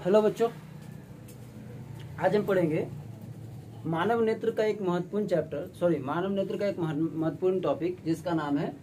Hello बच्चों, आज हम पढ़ेंगे मानव नेत्र का एक महत्वपूर्ण टॉपिक जिसका नाम है,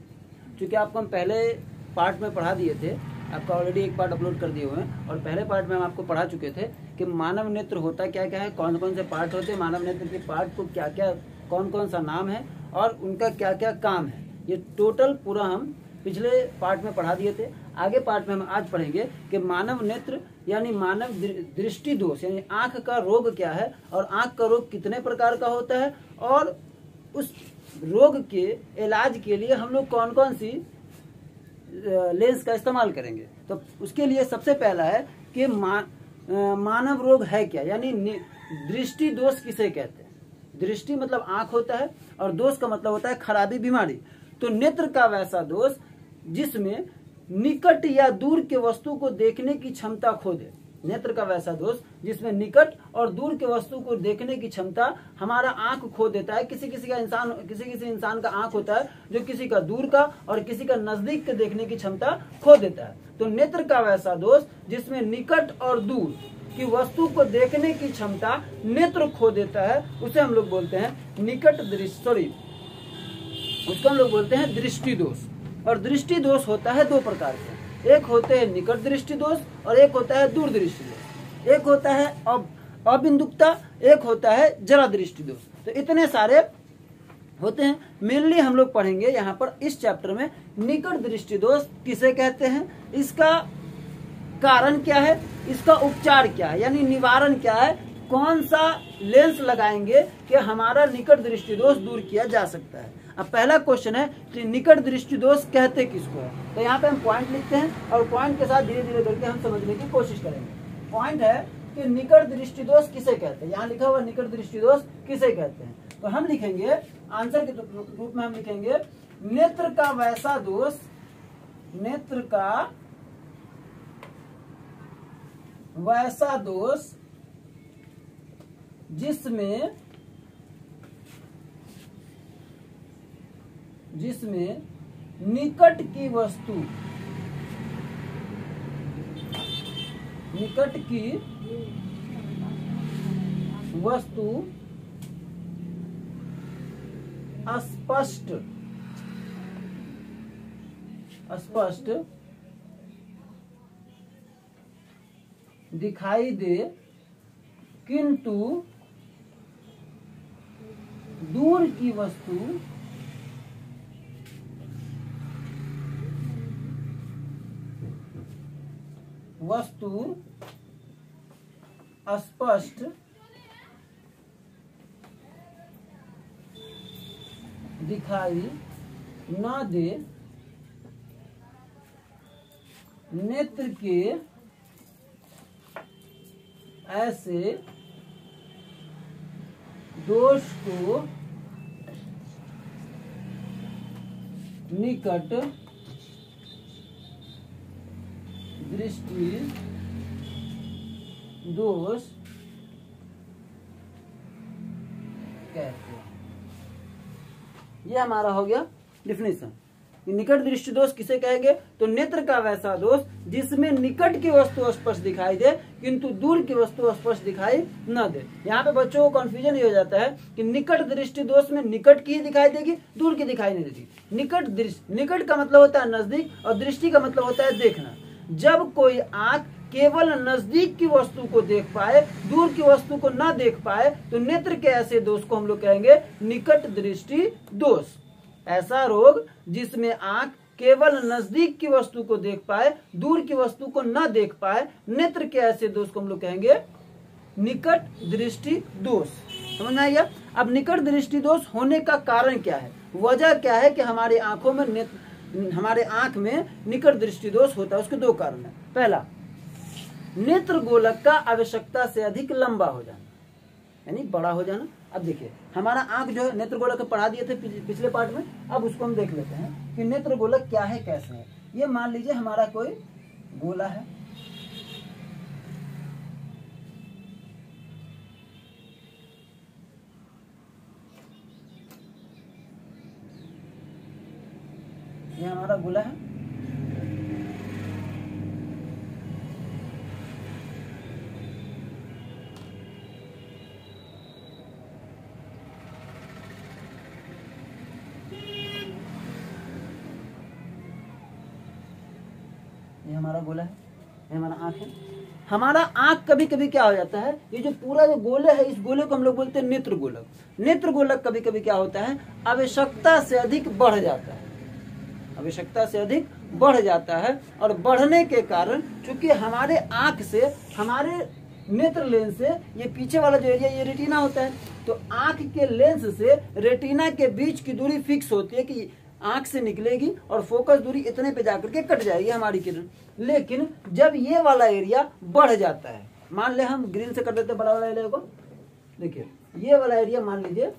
क्योंकि आपको हम पहले पार्ट में पढ़ा दिए थे, आपका ऑलरेडी एक पार्ट अपलोड कर दिए हुए हैं और पहले पार्ट में हम आपको पढ़ा चुके थे कि मानव नेत्र होता क्या क्या है, कौन कौन से पार्ट होते हैं, मानव नेत्र के पार्ट को क्या क्या कौन कौन सा नाम है और उनका क्या क्या काम है। ये टोटल पूरा हम पिछले पार्ट में पढ़ा दिए थे। आगे पार्ट में हम आज पढ़ेंगे कि मानव नेत्र यानी मानव दृष्टि दोष यानी आंख का रोग क्या है और आंख का रोग कितने प्रकार का होता है और उस रोग के इलाज के लिए हम लोग कौन कौन सी लेंस का इस्तेमाल करेंगे। तो उसके लिए सबसे पहला है कि मानव रोग है क्या, यानी दृष्टि दोष किसे कहते हैं। दृष्टि मतलब आंख होता है और दोष का मतलब होता है खराबी, बीमारी। तो नेत्र का वैसा दोष जिसमें निकट या दूर के वस्तु को देखने की क्षमता खो दे। नेत्र का वैसा दोष जिसमें निकट और दूर के वस्तु को देखने की क्षमता हमारा आंख खो देता है। किसी किसी इंसान का आंख होता है जो किसी का दूर का और किसी का नजदीक के देखने की क्षमता खो देता है। तो नेत्र का वैसा दोष जिसमें निकट और दूर की वस्तु को देखने की क्षमता नेत्र खो देता है, उसे हम लोग बोलते हैं निकट दृष्टि, उसको हम लोग बोलते हैं दृष्टि दोष। और दृष्टि दोष होता है दो प्रकार के, एक होते हैं निकट दृष्टि दोष और एक होता है दूर दृष्टि दोष। एक होता है अबिंदुकता, एक होता है जरा दृष्टि दोष। तो इतने सारे होते हैं। मेनली हम लोग पढ़ेंगे यहाँ पर इस चैप्टर में निकट दृष्टि दोष किसे कहते हैं, इसका कारण क्या है, इसका उपचार क्या है, यानी निवारण क्या है, कौन सा लेंस लगाएंगे कि हमारा निकट दृष्टि दोष दूर किया जा सकता है। अब पहला क्वेश्चन है कि निकट दृष्टि दोष कहते किसको है। तो यहाँ पे हम पॉइंट लिखते हैं और पॉइंट के साथ धीरे धीरे करके हम समझने की कोशिश करेंगे। पॉइंट है कि निकट दृष्टि दोष किसे कहते हैं। यहाँ लिखा हुआ निकट दृष्टि दोष किसे कहते हैं, तो हम लिखेंगे आंसर के रूप में हम लिखेंगे नेत्र का वैसा दोष, नेत्र का वैसा दोष जिसमें निकट की वस्तु स्पष्ट दिखाई दे किंतु दूर की वस्तु स्पष्ट दिखाई न दे, नेत्र के ऐसे दोष को निकट दृष्टि दोष कहते हैं। ये हमारा हो गया डिफिनेशन। निकट दृष्टि दोष किसे कहेंगे, तो नेत्र का वैसा दोष जिसमें निकट की वस्तु स्पष्ट दिखाई दे किंतु दूर की वस्तु स्पष्ट दिखाई न दे। यहाँ पे बच्चों को कंफ्यूजन ये हो जाता है कि निकट दृष्टि दोष में निकट की ही दिखाई देगी, दूर की दिखाई नहीं देगी। निकट का मतलब होता है नजदीक और दृष्टि का मतलब होता है देखना। जब कोई आंख केवल नजदीक की वस्तु को देख पाए, दूर की वस्तु को न देख पाए, तो नेत्र के ऐसे दोष को हम लोग कहेंगे निकट दृष्टि दोष। ऐसा रोग जिसमें आंख केवल नजदीक की वस्तु को देख पाए, दूर की वस्तु को न देख पाए, नेत्र के ऐसे दोष को हम लोग कहेंगे निकट दृष्टि दोष। समझ में आएगा। अब निकट दृष्टि दोष होने का कारण क्या है, वजह क्या है कि हमारे आंखों में हमारे आंख में निकट दृष्टि दोष होता है। उसके दो कारण है। पहला, नेत्र गोलक का आवश्यकता से अधिक लंबा हो जाना, यानी बड़ा हो जाना। अब देखिए हमारा आंख जो है नेत्र गोलक पढ़ा दिए थे पिछले पार्ट में, अब उसको हम देख लेते हैं कि नेत्र गोलक क्या है, कैसे है। ये मान लीजिए हमारा कोई गोला है, ये हमारा गोला है। हमारा गोला है, ये हमारा आँख है। हमारा आँख कभी कभी क्या हो जाता है, ये जो पूरा जो गोले है, इस गोले को हम लोग बोलते हैं नेत्र गोलक। नेत्र गोलक कभी कभी क्या होता है, आवश्यकता से अधिक बढ़ जाता है, आवश्यकता से अधिक बढ़ जाता है। और बढ़ने के कारण चूंकि हमारे आँख से, हमारे नेत्र लेंस से, ये पीछे वाला जो एरिया ये रेटिना होता है, तो आँख के लेंस से रेटिना के बीच की दूरी फिक्स होती है कि आँख से निकलेगी और फोकस दूरी इतने पे जाकर के कट जाएगी हमारी किरण। लेकिन जब ये वाला एरिया बढ़ जाता है, मान ले हम ग्रीन से कर देते बड़ा वाला एरिया को, देखिए ये वाला एरिया मान लीजिए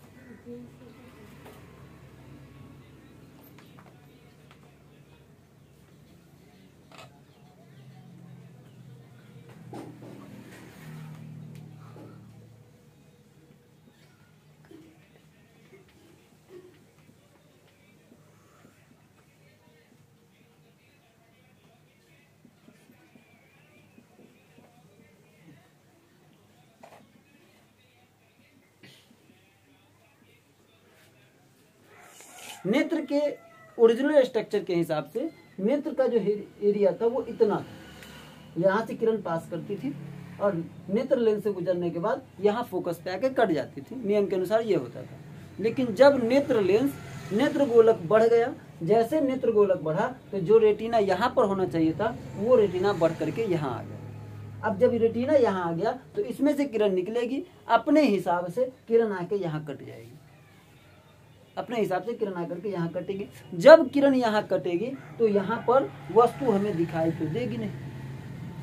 नेत्र के ओरिजिनल स्ट्रक्चर के हिसाब से नेत्र का जो एरिया था वो इतना था, यहाँ से किरण पास करती थी और नेत्र लेंस से गुजरने के बाद यहाँ फोकस पे आके कट जाती थी, नियम के अनुसार ये होता था। लेकिन जब नेत्र लेंस, नेत्र गोलक बढ़ गया, जैसे नेत्र गोलक बढ़ा तो जो रेटिना यहाँ पर होना चाहिए था वो रेटिना बढ़ करके यहाँ आ गया। अब जब रेटिना यहाँ आ गया तो इसमें से किरण निकलेगी, अपने हिसाब से किरण आके यहाँ कट जाएगी, अपने हिसाब से किरण आकर के यहाँ कटेगी। जब किरण यहाँ कटेगी तो यहाँ पर वस्तु हमें दिखाई तो देगी नहीं,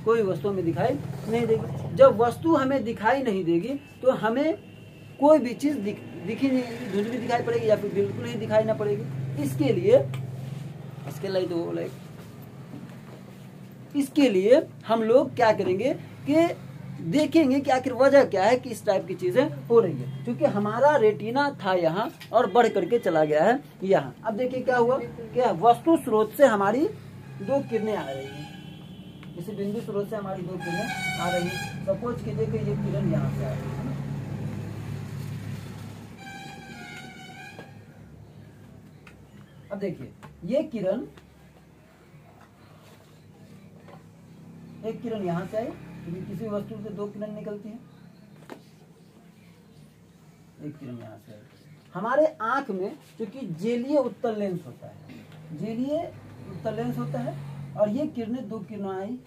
कोई वस्तु हमें दिखाई नहीं देगी। जब वस्तु हमें दिखाई नहीं देगी तो हमें कोई भी चीज दिखी नहीं, धुंधली दिखाई पड़ेगी या फिर बिल्कुल ही दिखाई ना पड़ेगी। इसके लिए हम लोग क्या करेंगे कि देखेंगे कि आखिर वजह क्या है कि इस टाइप की चीजें हो रही है। क्योंकि हमारा रेटिना था यहाँ और बढ़ करके चला गया है यहाँ। अब देखिए क्या हुआ, क्या वस्तु स्रोत से हमारी दो किरणें आ रही हैं, इसी बिंदु स्रोत से हमारी दो किरणें आ रही है। सपोज कीजिए कि ये किरण यहाँ से आ रही है, अब देखिए ये किरण, एक किरण यहाँ से आई, क्योंकि किसी वस्तु से दो किरण निकलती है, एक किरण यहाँ से आई। हमारे आंख में क्योंकि जेलीय उत्तल लेंस होता है, जेलीय उत्तल लेंस होता है, और ये किरणें, दो किरणें आई,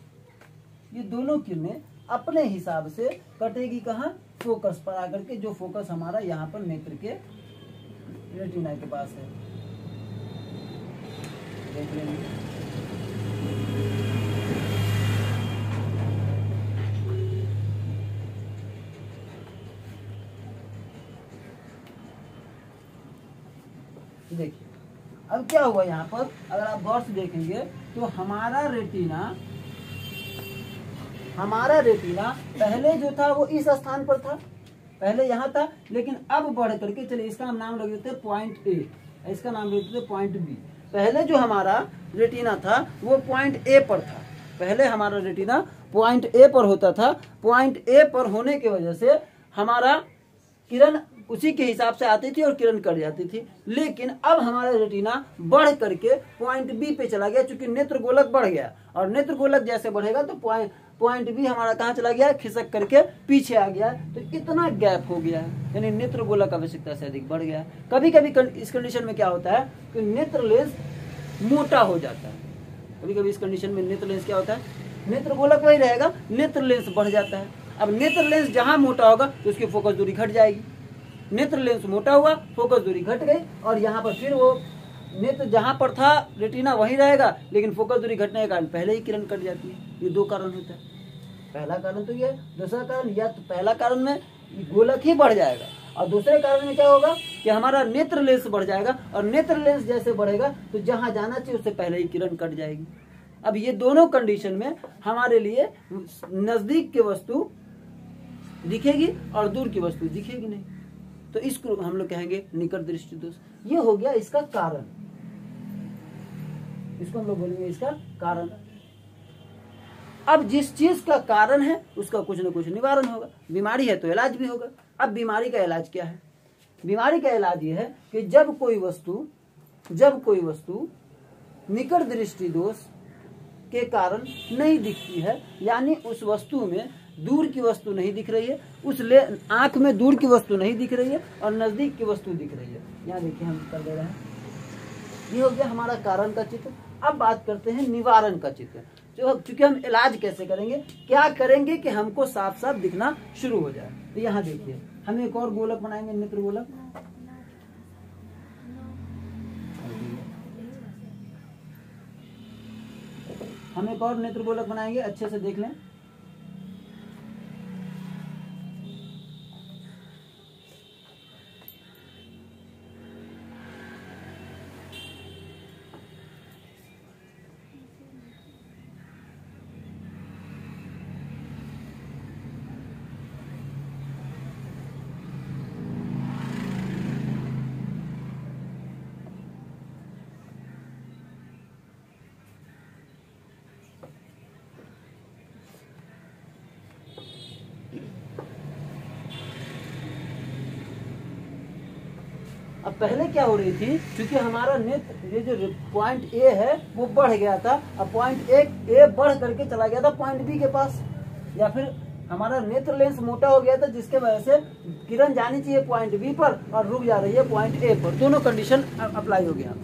ये दोनों किरणें अपने हिसाब से कटेगी कहाँ, फोकस पर आकर के, जो फोकस हमारा यहाँ पर नेत्र के रेटिना के पास है। देख लेंगे देखिए अब क्या हुआ यहाँ पर, अगर आप गौर से देखेंगे तो हमारा रेटिना पहले जो था वो इस स्थान पर था, पहले यहाँ था, लेकिन अब बढ़ करके, चलिए इसका हम नाम रख देते हैं पॉइंट ए, इसका नाम रख देते हैं पॉइंट बी। पहले जो हमारा रेटिना था वो पॉइंट ए पर था, पहले हमारा रेटिना पॉइंट ए पर होता था। पॉइंट ए पर होने की वजह से हमारा किरण उसी के हिसाब से आती थी और किरण कट जाती थी। लेकिन अब हमारा रेटिना बढ़ करके पॉइंट बी पे चला गया, चूंकि नेत्र गोलक बढ़ गया, और नेत्र गोलक जैसे बढ़ेगा तो पॉइंट बी हमारा कहाँ चला गया, खिसक करके पीछे आ गया। तो इतना गैप हो गया है, यानी नेत्र गोलक आवश्यकता से अधिक बढ़ गया। कभी कभी इस कंडीशन में क्या होता है कि नेत्र लेंस मोटा हो जाता है, कभी कभी इस कंडीशन में नेत्र लेंस क्या होता है, नेत्र गोलक वही रहेगा, नेत्र लेंस बढ़ जाता है। अब नेत्र लेंस जहां मोटा होगा तो उसकी फोकस दूरी घट जाएगी, नेत्र लेंस मोटा हुआ, फोकस दूरी घट गई, और यहाँ पर फिर वो नेत्र जहां पर था रेटिना वही रहेगा, लेकिन फोकस दूरी घटने के कारण पहले ही किरण कट जाती है। ये दो कारण होता है, पहला कारण तो ये, दूसरा कारण, या तो पहला कारण में गोलक ही बढ़ जाएगा, और दूसरे कारण में क्या होगा कि हमारा नेत्र लेंस बढ़ जाएगा, और नेत्र लेंस जैसे बढ़ेगा तो जहां जाना चाहिए उससे पहले ही किरण कट जाएगी। अब ये दोनों कंडीशन में हमारे लिए नजदीक की वस्तु दिखेगी और दूर की वस्तु दिखेगी नहीं, तो इसको हम लोग कहेंगे निकट दृष्टि दोष। ये हो गया इसका कारण, इसको हम लोग बोलेंगे इसका कारण। अब जिस चीज का कारण है उसका कुछ न कुछ निवारण होगा, बीमारी है तो इलाज भी होगा। अब बीमारी का इलाज क्या है, बीमारी का इलाज ये है कि जब कोई वस्तु निकट दृष्टि दोष के कारण नहीं दिखती है, यानी उस वस्तु में दूर की वस्तु नहीं दिख रही है, आंख में दूर की वस्तु नहीं दिख रही है और नजदीक की वस्तु दिख रही है। यहाँ देखिए हम कर दे रहे हैं, ये हो गया हमारा कारण का चित्र। अब बात करते हैं निवारण का चित्र। जो चूंकि हम इलाज कैसे करेंगे, क्या करेंगे कि हमको साफ साफ दिखना शुरू हो जाए। तो यहाँ देखिए हम एक और गोलक बनाएंगे, नेत्र गोलक। हम एक और नेत्र गोलक बनाएंगे, अच्छे से देख लें। अब पहले क्या हो रही थी, क्योंकि हमारा नेत्र ये जो पॉइंट ए है वो बढ़ गया था, अब पॉइंट ए बढ़ करके चला गया था पॉइंट बी के पास, या फिर हमारा नेत्र लेंस मोटा हो गया था जिसके वजह से किरण जानी चाहिए पॉइंट बी पर और रुक जा रही है पॉइंट ए पर। दोनों कंडीशन अप्लाई हो गया,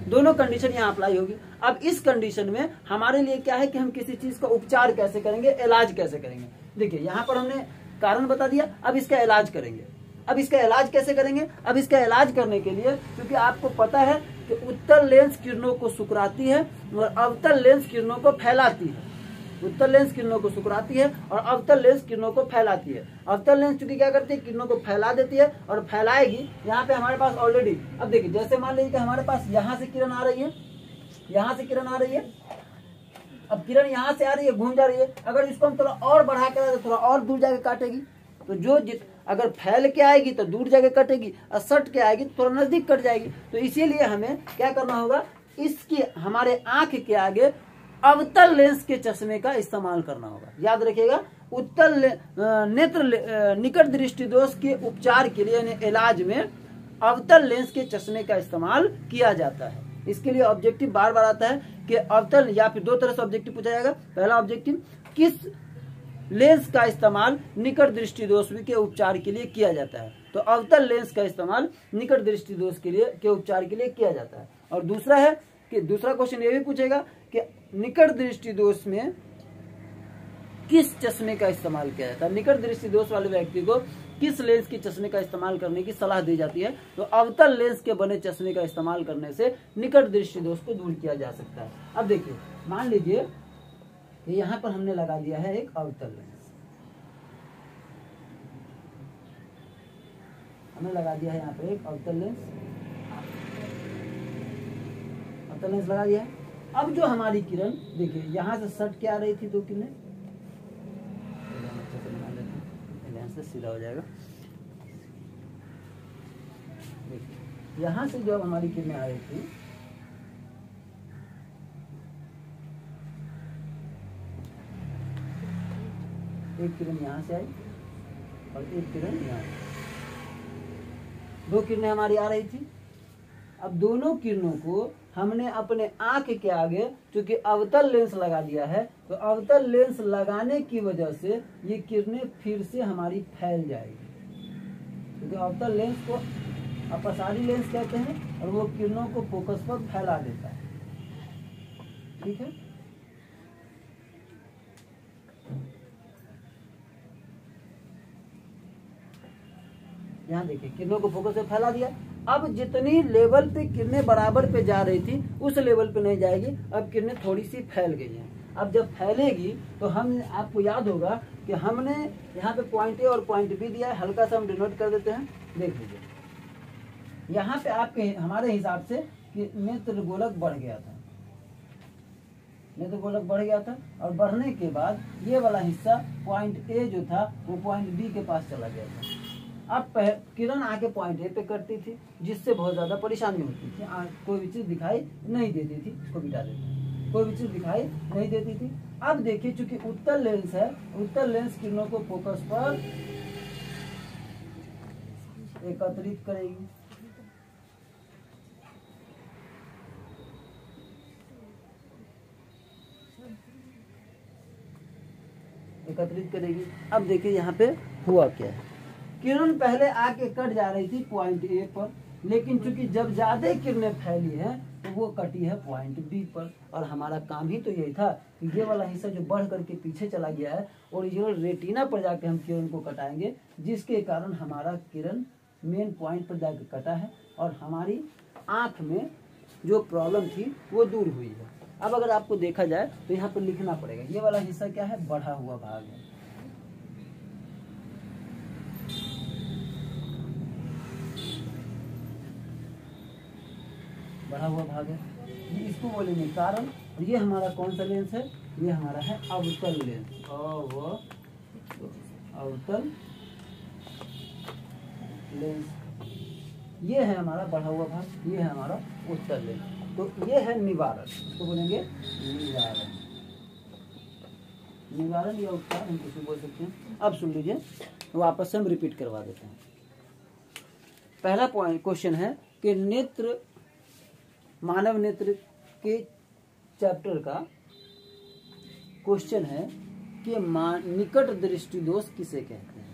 दोनों कंडीशन यहाँ अप्लाई होगी। अब इस कंडीशन में हमारे लिए क्या है कि हम किसी चीज का उपचार कैसे करेंगे, इलाज कैसे करेंगे। देखिए यहाँ पर हमने कारण बता दिया, अब इसका इलाज करेंगे। अब इसका इलाज कैसे करेंगे, अब इसका इलाज करने के लिए, क्योंकि आपको पता है कि उत्तल लेंस किरणों को सुकराती है और अवतल लेंस किरणों को फैलाती है। उत्तल लेंस किरणों को सुकराती है और अवतल लेंस किरणों को फैलाती है। अवतल लेंस चूंकि क्या करती है, किरणों को फैला देती है और फैलाएगी। यहाँ पे हमारे पास ऑलरेडी, अब देखिए जैसे मान लीजिए कि हमारे पास यहाँ से किरण आ रही है, यहाँ से किरण आ रही है, अब किरण यहाँ से आ रही है, घूम जा रही है। अगर इसको हम थोड़ा और बढ़ा कर तो थोड़ा और दूर जाके काटेगी, तो जो अगर फैल के आएगी तो दूर जाके कटेगी और सट के आएगी तो थोड़ा नजदीक कट जाएगी। तो इसीलिए हमें क्या करना होगा, इसकी हमारे आंख के आगे अवतल लेंस के चश्मे का इस्तेमाल करना होगा। याद रखिएगा, उत्तल नेत्र निकट दृष्टि दोष के उपचार के लिए यानी इलाज में अवतल लेंस के चश्मे का इस्तेमाल किया जाता है। इसके लिए ऑब्जेक्टिव बार बार आता है कि अवतल, या फिर दो तरह से ऑब्जेक्टिव पूछा जाएगा। पहला ऑब्जेक्टिव, किस लेंस का इस्तेमाल निकट दृष्टि दोष के उपचार के लिए किया जाता है, तो अवतल लेंस का इस्तेमाल निकट दृष्टि दोष के उपचार के लिए किया जाता है। और दूसरा है कि दूसरा क्वेश्चन ये भी पूछेगा कि निकट दृष्टि दोष में किस चश्मे का इस्तेमाल किया जाता है, निकट दृष्टि दोष वाले व्यक्ति को किस लेंस के चश्मे का इस्तेमाल करने की सलाह दी जाती है, तो अवतल लेंस के बने चश्मे का इस्तेमाल करने से निकट दृष्टि दोष को दूर किया जा सकता है। अब देखिए मान लीजिए यहाँ पर हमने लगा दिया है एक अवतल लेंस, हमने लगा दिया है यहाँ पर एक अवतल लेंस, अवतल लेंस लगा दिया है। अब जो हमारी किरण देखिए यहाँ से सट के आ रही थी, दो किरणें, लेंस से सीधा हो जाएगा। देखिए यहाँ से जो हमारी किरणें आ रही थी, एक किरण यहाँ से आई और एक किरण यहाँ से, दो किरणें हमारी आ रही थी। अब दोनों किरणों को हमने अपने आंख के आगे चूंकि अवतल लेंस लगा दिया है, तो अवतल लेंस लगाने की वजह से ये किरणें फिर से हमारी फैल जाएगी, क्योंकि अवतल लेंस को अपसारी लेंस कहते हैं और वो किरणों को फोकस पर फैला देता है। ठीक है, यहाँ देखिए किरणों को फोकस पे फैला दिया। अब जितनी लेवल पे किरणें बराबर पे जा रही थी उस लेवल पे नहीं जाएगी, अब किरणें थोड़ी सी फैल गई हैं। अब जब फैलेगी तो हम, आपको याद होगा कि हमने यहाँ पे पॉइंट ए और पॉइंट बी दिया है, हल्का सा हम डिनोट कर देते हैं। देख लीजिए यहाँ पे आपके हमारे हिसाब से कि नेत्र गोलक बढ़ गया था, नेत्र गोलक बढ़ गया था और बढ़ने के बाद ये वाला हिस्सा पॉइंट ए जो था वो पॉइंट बी के पास चला गया था। अब किरण आके पॉइंट ए पे करती थी, जिससे बहुत ज्यादा परेशानी होती थी, कोई भी चीज दिखाई नहीं देती थी। इसको मिटा देते हैं, कोई भी चीज दिखाई नहीं देती थी। अब देखिए चूंकि उत्तल लेंस है, उत्तल लेंस किरणों को फोकस पर एकत्रित करेगी। एकत्रित करेगी। अब देखिए यहाँ पे हुआ क्या है, किरण पहले आके कट जा रही थी पॉइंट ए पर, लेकिन चूंकि जब ज्यादा किरणें फैली है तो वो कटी है पॉइंट बी पर। और हमारा काम ही तो यही था कि ये वाला हिस्सा जो बढ़ करके पीछे चला गया है ओरिजिनल रेटिना पर जाके हम किरण को कटाएंगे, जिसके कारण हमारा किरण मेन पॉइंट पर जाके कटा है और हमारी आंख में जो प्रॉब्लम थी वो दूर हुई है। अब अगर आपको देखा जाए तो यहाँ पर लिखना पड़ेगा, ये वाला हिस्सा क्या है, बढ़ा हुआ भाग है। बढ़ा हुआ भाग है, ये इसको बोलेंगे कारण। और ये हमारा कौन सा लेंस है, ये हमारा है अवतल लेंस, अवतल लेंस। ये है हमारा बढ़ा हुआ भाग, ये है हमारा उत्तल लेंस। तो ये है निवारण, इसको बोलेंगे निवारण, निवारण या उपचार हम किसी बोल सकते हैं। अब सुन लीजिए, वापस से हम रिपीट करवा देते हैं। पहला पॉइंट क्वेश्चन है कि नेत्र, मानव नेत्र के चैप्टर का क्वेश्चन है कि निकट दृष्टि दोष किसे कहते हैं।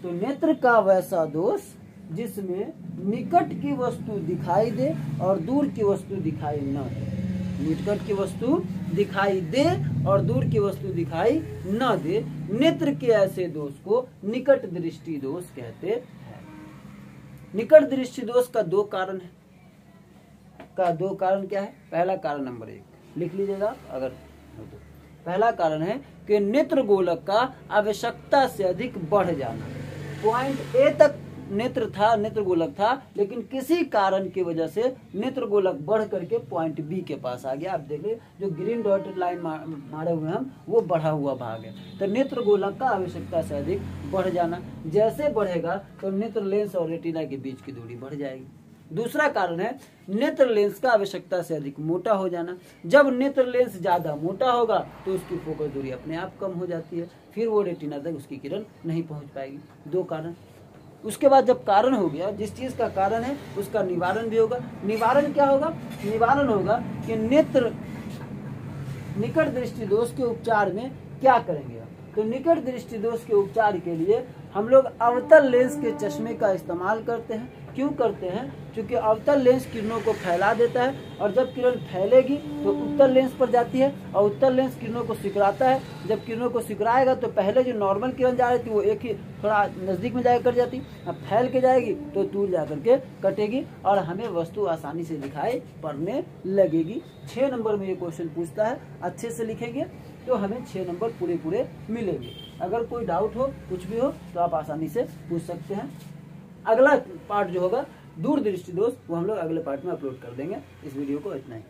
तो नेत्र का वैसा दोष जिसमें निकट की वस्तु दिखाई दे और दूर की वस्तु दिखाई न दे। निकट की वस्तु दिखाई दे और दूर की वस्तु दिखाई न दे, नेत्र के ऐसे दोष को निकट दृष्टि दोष कहते हैं। निकट दृष्टि दोष का दो कारण है, क्या है। पहला कारण नंबर 1 लिख लीजिएगा अगर हो तो। पहला कारण है कि नेत्र गोलक का आवश्यकता से अधिक बढ़ जाना। पॉइंट ए तक नेत्र था, नेत्र गोलक था, लेकिन किसी कारण की वजह से नेत्र गोलक बढ़ करके पॉइंट बी के पास आ गया। आप देखिए जो ग्रीन डॉटेड लाइन मारे हुए हम, वो बढ़ा हुआ भाग है। तो नेत्र गोलक का आवश्यकता से अधिक बढ़ जाना, जैसे बढ़ेगा तो नेत्र लेंस और रेटिना के बीच की दूरी बढ़ जाएगी। दूसरा कारण है नेत्र लेंस का आवश्यकता से अधिक मोटा हो जाना। जब नेत्र लेंस ज्यादा मोटा होगा तो उसकी फोकस दूरी अपने आप कम हो जाती है, फिर वो रेटिना तक उसकी किरण नहीं पहुंच पाएगी। दो कारण। उसके बाद जब कारण हो गया, जिस चीज का कारण है उसका निवारण भी होगा। निवारण क्या होगा, निवारण होगा कि नेत्र निकट दृष्टि दोष के उपचार में क्या करेंगे। तो निकट दृष्टि दोष के उपचार के लिए हम लोग अवतल लेंस के चश्मे का इस्तेमाल करते हैं। क्यों करते हैं, क्योंकि अवतल लेंस किरणों को फैला देता है और जब किरण फैलेगी तो उत्तल लेंस पर जाती है और उत्तल लेंस किरणों को सिकुड़ाता है। जब किरणों को सिकुड़ाएगा तो पहले जो नॉर्मल किरण जा रही थी वो एक ही थोड़ा नजदीक में जाकर कट जाती, अब फैल के जाएगी तो दूर जाकर के कटेगी और हमें वस्तु आसानी से दिखाई पड़ने लगेगी। 6 नंबर में ये क्वेश्चन पूछता है, अच्छे से लिखेंगे तो हमें 6 नंबर पूरे मिलेंगे। अगर कोई डाउट हो, कुछ भी हो तो आप आसानी से पूछ सकते हैं। अगला पार्ट जो होगा दूर दृष्टि दोष, वो हम लोग अगले पार्ट में अपलोड कर देंगे। इस वीडियो को इतना ही।